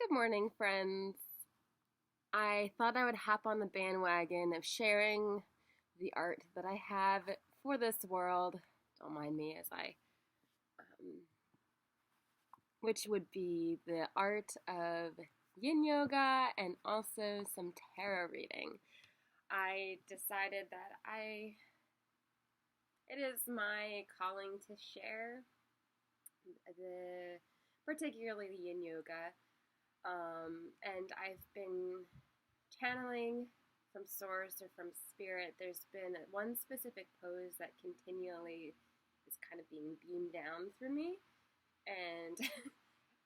Good morning, friends. I thought I would hop on the bandwagon of sharing the art that I have for this world. Don't mind me as um, which would be the art of yin yoga and also some tarot reading. I decided that it is my calling to share particularly the yin yoga. And I've been channeling from source or from spirit. There's been one specific pose that continually is kind of being beamed down through me. And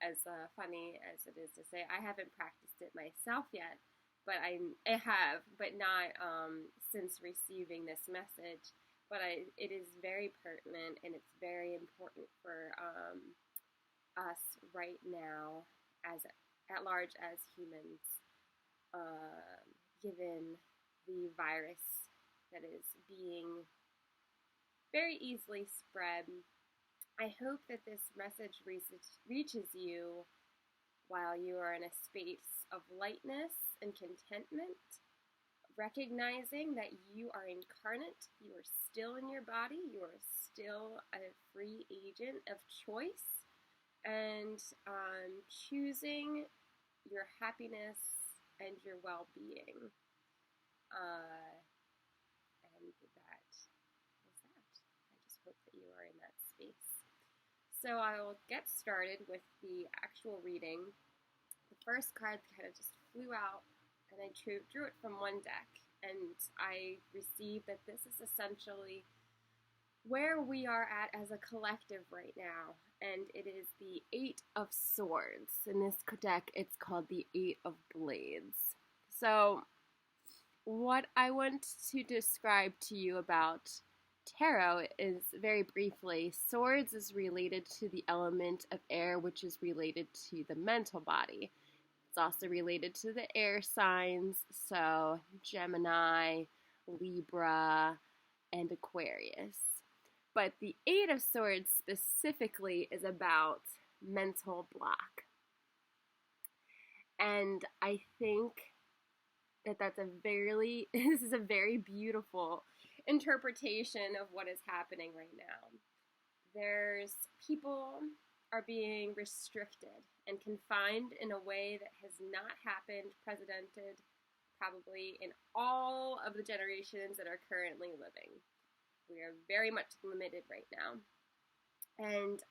as funny as it is to say, I haven't practiced it myself yet, but I have, but not since receiving this message. But it is very pertinent and it's very important for us right now as at large as humans, given the virus that is being very easily spread. I hope that this message reaches you while you are in a space of lightness and contentment, recognizing that you are incarnate, you are still in your body, you are still a free agent of choice, and choosing your happiness and your well-being. And that is that. I just hope that you are in that space. So I will get started with the actual reading. The first card kind of just flew out, and I drew it from one deck, and I received that this is essentially where we are at as a collective right now, and it is the Eight of Swords. In this deck, it's called the Eight of Blades. So, what I want to describe to you about tarot is, very briefly, swords is related to the element of air, which is related to the mental body. It's also related to the air signs, so Gemini, Libra, and Aquarius. But the Eight of Swords specifically is about mental block. And I think that this is a very beautiful interpretation of what is happening right now. People are being restricted and confined in a way that has not happened, precedented, probably in all of the generations that are currently living. We are very much limited right now. And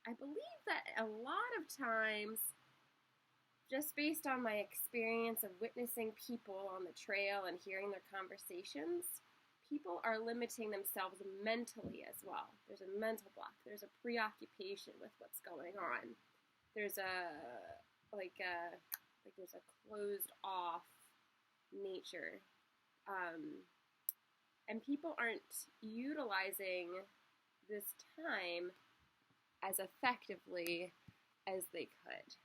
I believe that a lot of times, just based on my experience of witnessing people on the trail and hearing their conversations, people are limiting themselves mentally as well. There's a mental block. There's a preoccupation with what's going on. There's there's a closed off nature. And people aren't utilizing this time as effectively as they could.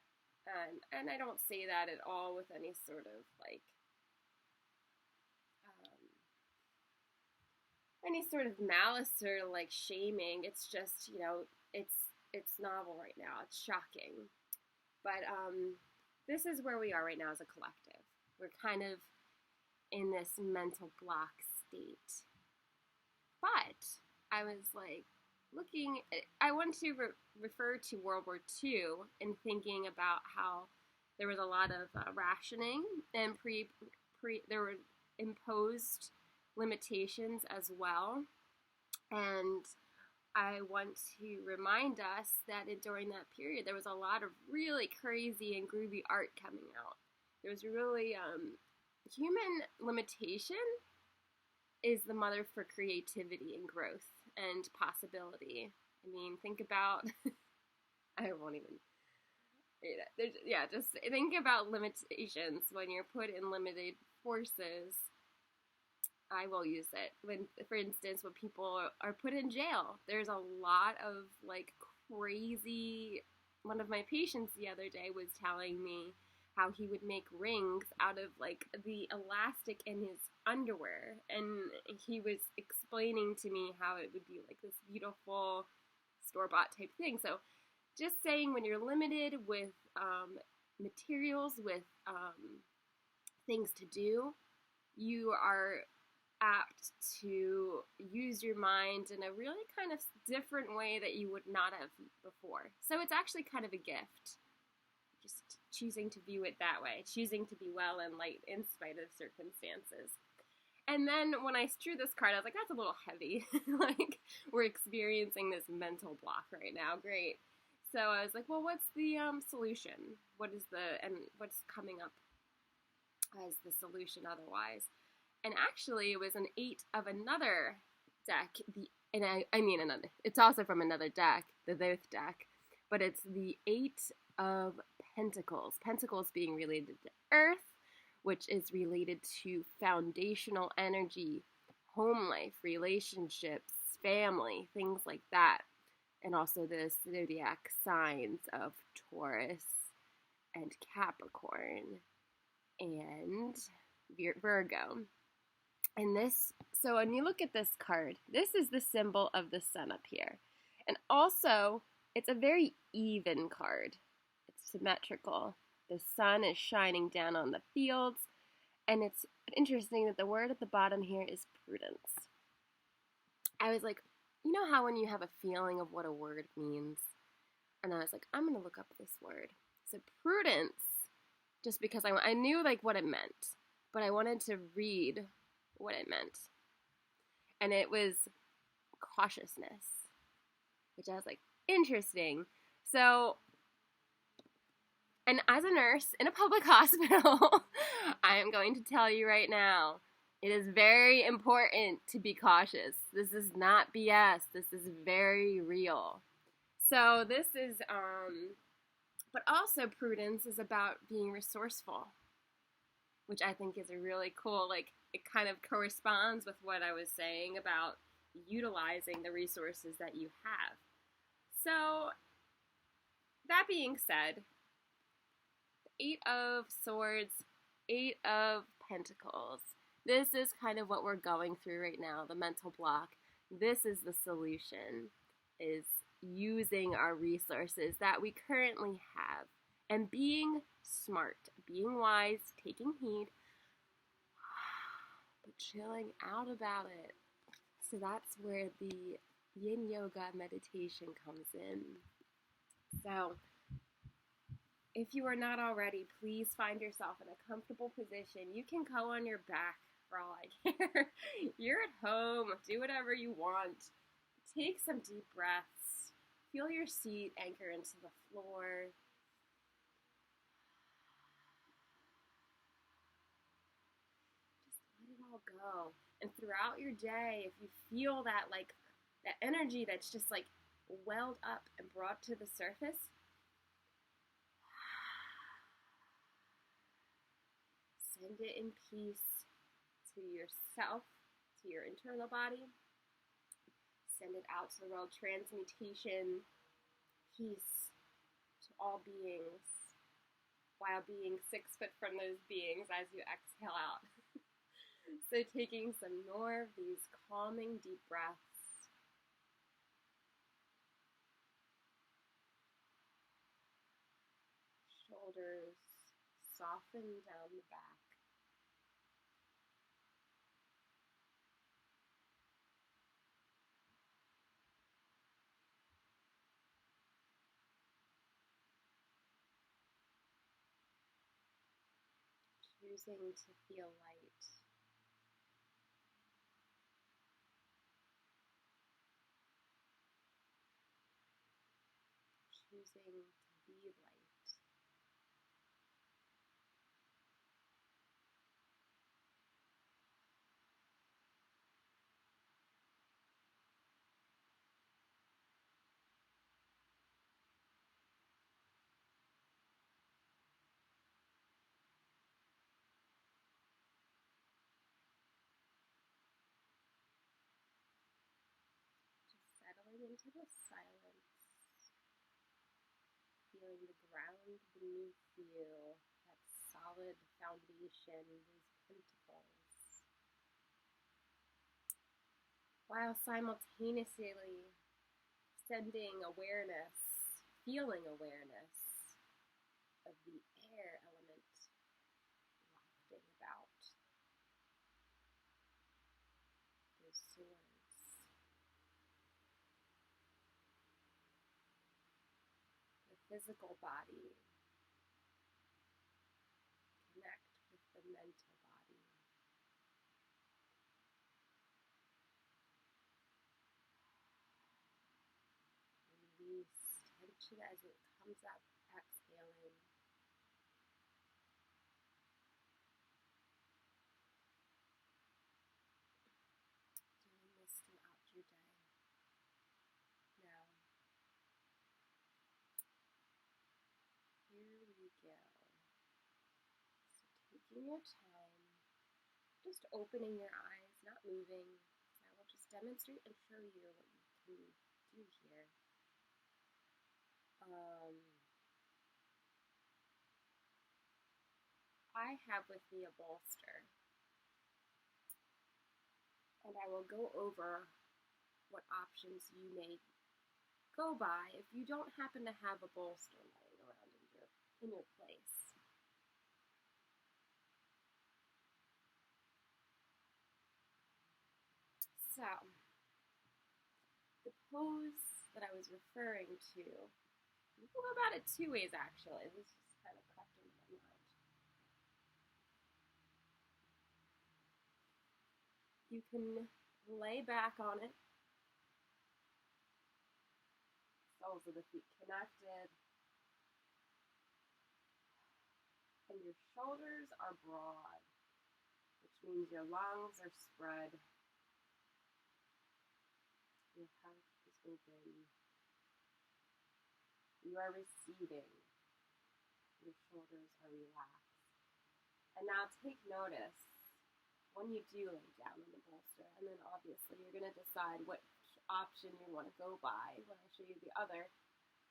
And I don't say that at all with any sort of any sort of malice or shaming. It's just, it's novel right now. It's shocking. But this is where we are right now as a collective. We're kind of in this mental block state. But I was I want to refer to World War II and thinking about how there was a lot of rationing and there were imposed limitations as well. And I want to remind us that during that period there was a lot of really crazy and groovy art coming out. There was really human limitation is the mother for creativity and growth and possibility. I mean, think about, I won't even, just think about limitations when you're put in limited forces. I will use it. For instance, when people are put in jail, there's a lot of crazy, one of my patients the other day was telling me how he would make rings out of the elastic in his underwear, and he was explaining to me how it would be this beautiful store-bought type thing. So just saying, when you're limited with materials, with things to do, you are apt to use your mind in a really kind of different way that you would not have before. So it's actually kind of a gift, just choosing to view it that way, choosing to be well and light in spite of circumstances. And then when I drew this card, I was like, that's a little heavy. Like, we're experiencing this mental block right now. Great. So I was like, well, what's the solution? What's coming up as the solution otherwise? And actually, it was an 8 of another deck. It's also from another deck, the Thoth deck, but it's the 8 of Pentacles. Pentacles being related to Earth, which is related to foundational energy, home life, relationships, family, things like that. And also the zodiac signs of Taurus and Capricorn and Virgo. And so when you look at this card, this is the symbol of the sun up here. And also, it's a very even card. It's symmetrical. The sun is shining down on the fields, and it's interesting that the word at the bottom here is prudence. I was like, you know how when you have a feeling of what a word means? And I was like, I'm going to look up this word. So prudence, just because I knew like what it meant, but I wanted to read what it meant. And it was cautiousness, which I was like, interesting. So, and as a nurse in a public hospital, I am going to tell you right now, it is very important to be cautious. This is not BS. This is very real. So this is, but also prudence is about being resourceful, which I think is a really cool, like, it kind of corresponds with what I was saying about utilizing the resources that you have. So, that being said, 8 of Swords, 8 of Pentacles. This is kind of what we're going through right now, the mental block. This is the solution, is using our resources that we currently have and being smart, being wise, taking heed, but chilling out about it. So that's where the yin yoga meditation comes in. So if you are not already, please find yourself in a comfortable position. You can go on your back for all I care. You're at home. Do whatever you want. Take some deep breaths. Feel your seat anchor into the floor. Just let it all go. And throughout your day, if you feel that like that energy that's just like welled up and brought to the surface, send it in peace to yourself, to your internal body. Send it out to the world. Transmutation, peace to all beings, while being 6 foot from those beings as you exhale out. So taking some more of these calming deep breaths. Shoulders soften down the back. Choosing to feel light. Choosing to be light. Just settling into the silence. Feeling the ground beneath you, that solid foundation, those pentacles, while simultaneously sending awareness, feeling awareness of the air element wafting about those sores. The physical body connect with the mental body. Release tension as it comes up, exhaling. Doing this throughout your day. Now, here we go. So taking your time, just opening your eyes, not moving. I will just demonstrate and show you what you can do here. I have with me a bolster, and I will go over what options you may go by if you don't happen to have a bolster laying around in your place. So, the pose that I was referring to, you can go about it two ways actually. This just kind of crept into my mind. You can lay back on it, soles of the feet connected, and your shoulders are broad, which means your lungs are spread. Your heart is open. You are receiving. Your shoulders are relaxed. And now take notice when you do lay down on the bolster, and then obviously you're going to decide which option you want to go by when I show you the other.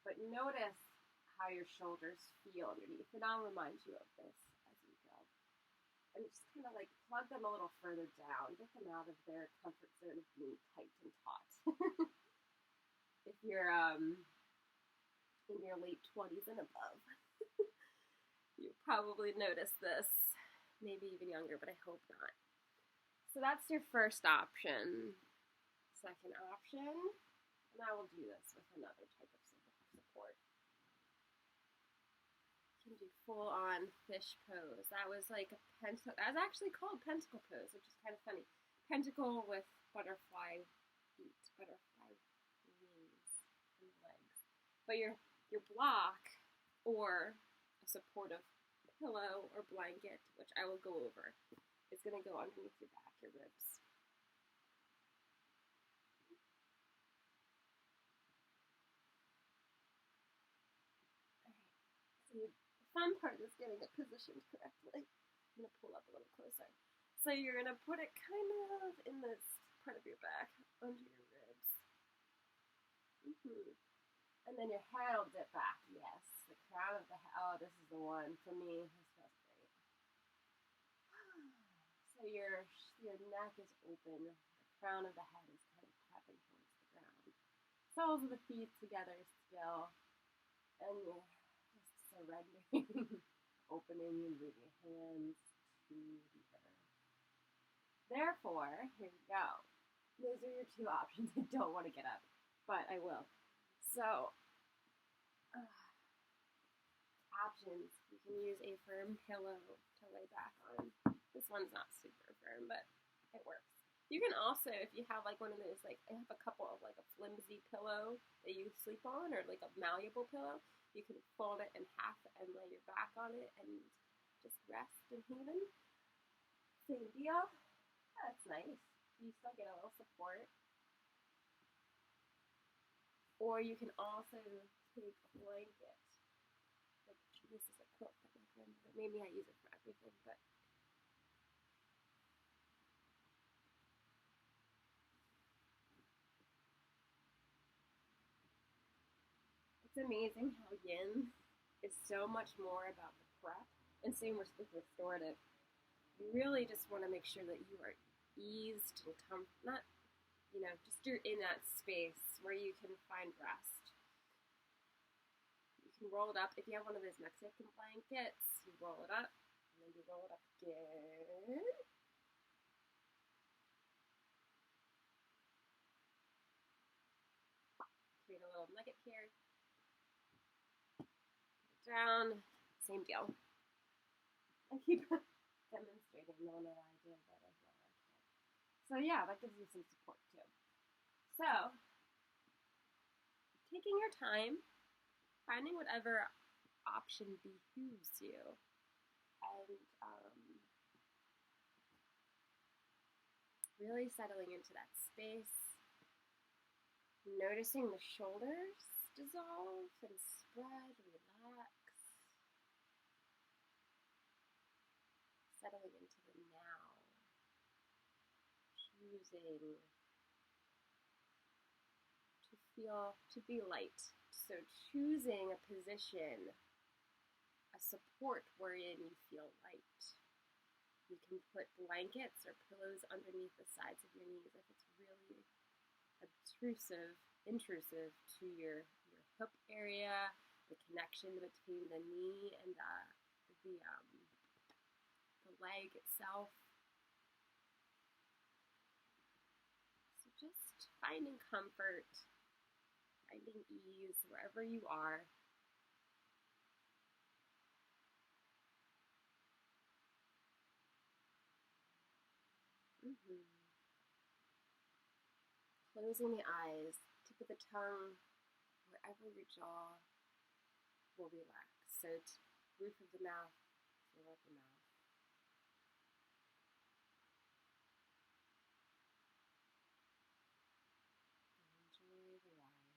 But notice how your shoulders feel underneath, and I'll remind you of this as you go. And just kind of like plug them a little further down, get them out of their comfort zone of being tight and taut. If you're in your late 20s and above, you probably noticed this, maybe even younger, but I hope not. So that's your first option. Second option, and I will do this with another type of support. You can do full-on fish pose. That was like a pentacle. That was actually called pentacle pose, which is kind of funny. Pentacle with butterfly feet, butterfly wings, and legs. But your block or a supportive pillow or blanket, which I will go over, is going to go underneath your back, your ribs. The fun part is getting it positioned correctly. I'm going to pull up a little closer. So you're going to put it kind of in this part of your back, under your ribs. And then your head will dip back. Yes, the crown of the head. Oh, this is the one. For me, this feels great. So your neck is open. The crown of the head is kind of tapping towards the ground. Soles of the feet together still. And you're just surrendering, opening and moving your hands to the earth. Therefore, here we go. Those are your two options. I don't want to get up, but I will. So, options. You can use a firm pillow to lay back on. This one's not super firm, but it works. You can also, if you have like one of those, like I have a couple of like a flimsy pillow that you sleep on, or like a malleable pillow, you can fold it in half and lay your back on it and just rest and haven. Same deal. That's nice. You still get a little support. Or you can also take a blanket. Like, this is a quilt that my grandmother made me. I use it for everything, but it's amazing how yin is so much more about the prep, and same with restorative. You really just want to make sure that you are eased and not, just you're in that space where you can find rest. You can roll it up. If you have one of those Mexican blankets, you roll it up, and then you roll it up again. Create a little nugget here. Put it down. Same deal. I keep demonstrating. No one I did that as well. So yeah, that gives you some support too. So, taking your time, finding whatever option behooves you, and really settling into that space, noticing the shoulders dissolve and spread, relax, settling into the now, choosing to be light. So choosing a position, a support wherein you feel light. You can put blankets or pillows underneath the sides of your knees if it's really intrusive to your hip area, the connection between the knee and the leg itself. So just finding comfort, finding ease wherever you are. Closing the eyes, tip of the tongue, wherever your jaw will relax. So roof of the mouth, floor of the mouth. Enjoy the ride.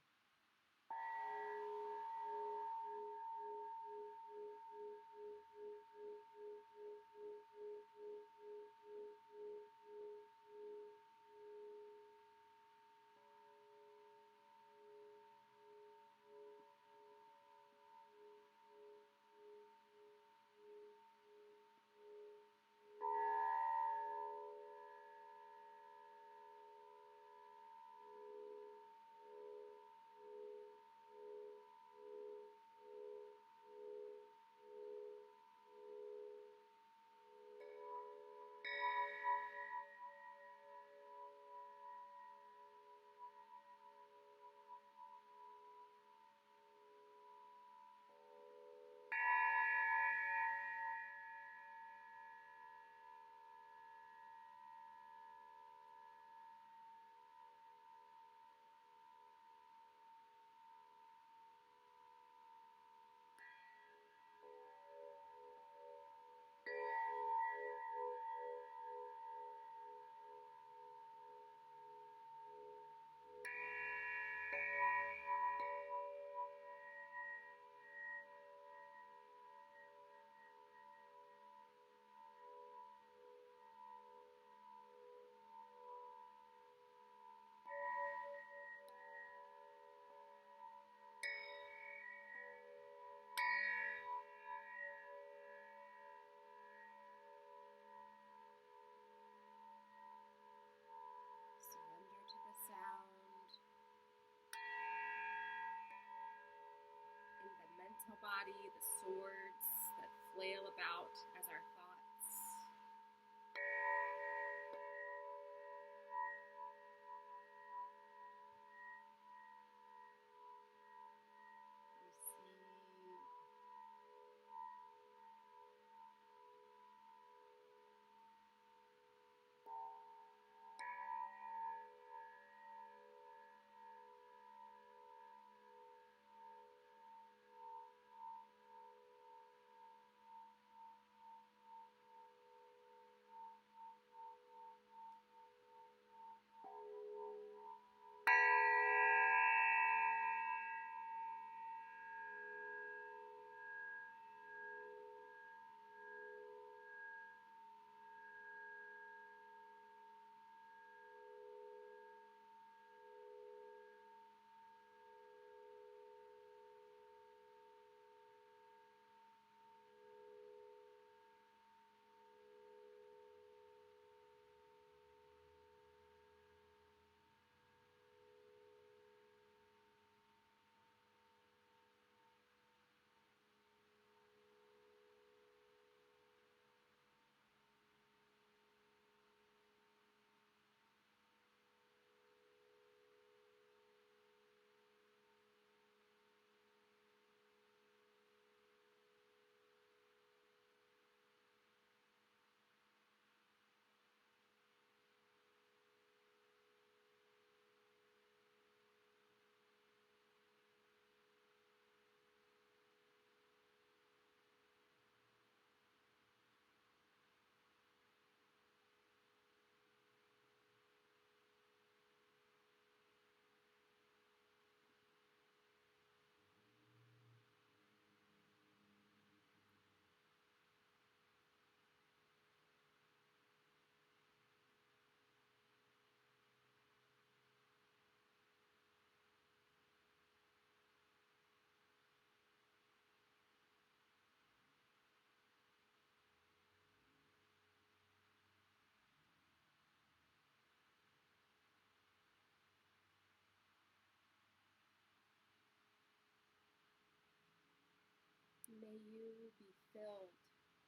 May you be filled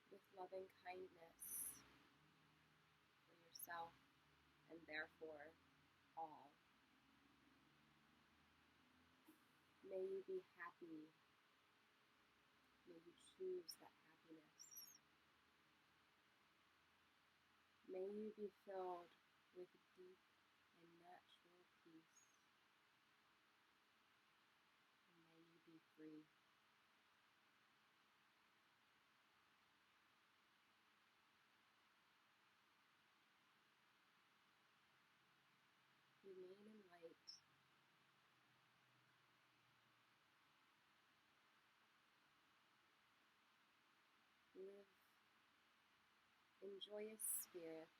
with loving kindness for yourself and therefore all. May you be happy. May you choose that happiness. May you be filled with deep and natural peace. And may you be free. Remain in light. Live in joyous spirit.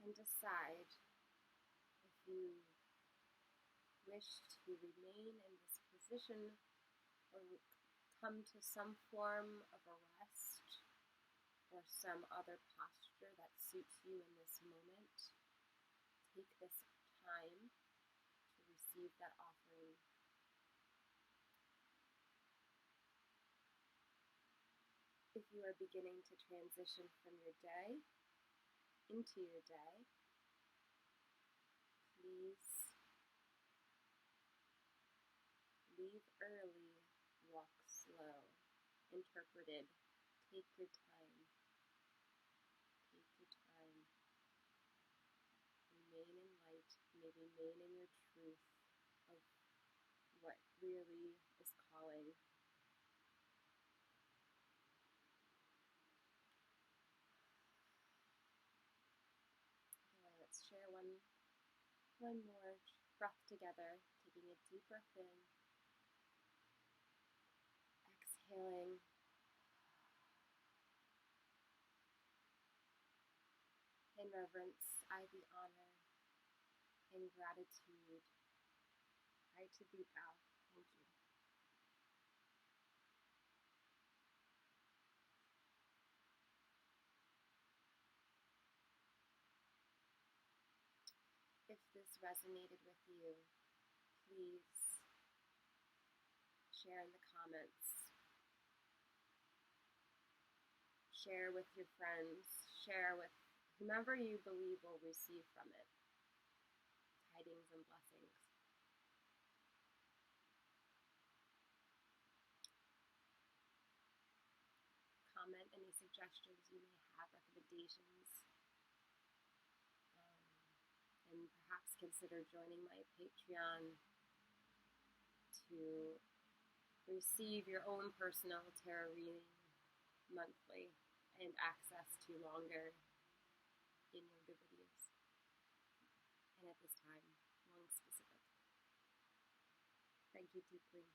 And decide if you wish to remain in this position or come to some form of a rest or some other posture that suits you in this moment. Take this time to receive that offering. If you are beginning to transition from your day into your day, please leave early, walk slow. Interpreted, take your time. Take your time. Remain in light, remain in your truth of what really is calling. Okay, let's share one more breath together, taking a deep breath in, exhaling. In reverence, I the honor. In gratitude, I to thee bow. Thank you. If this resonated with you, please share in the comments. Share with your friends. Share with whomever you believe will receive from it. Tidings and blessings. Comment any suggestions you may have, recommendations, and perhaps consider joining my Patreon to receive your own personal tarot reading monthly and access to longer yin yoga videos. And at this time, long specific. Thank you deeply.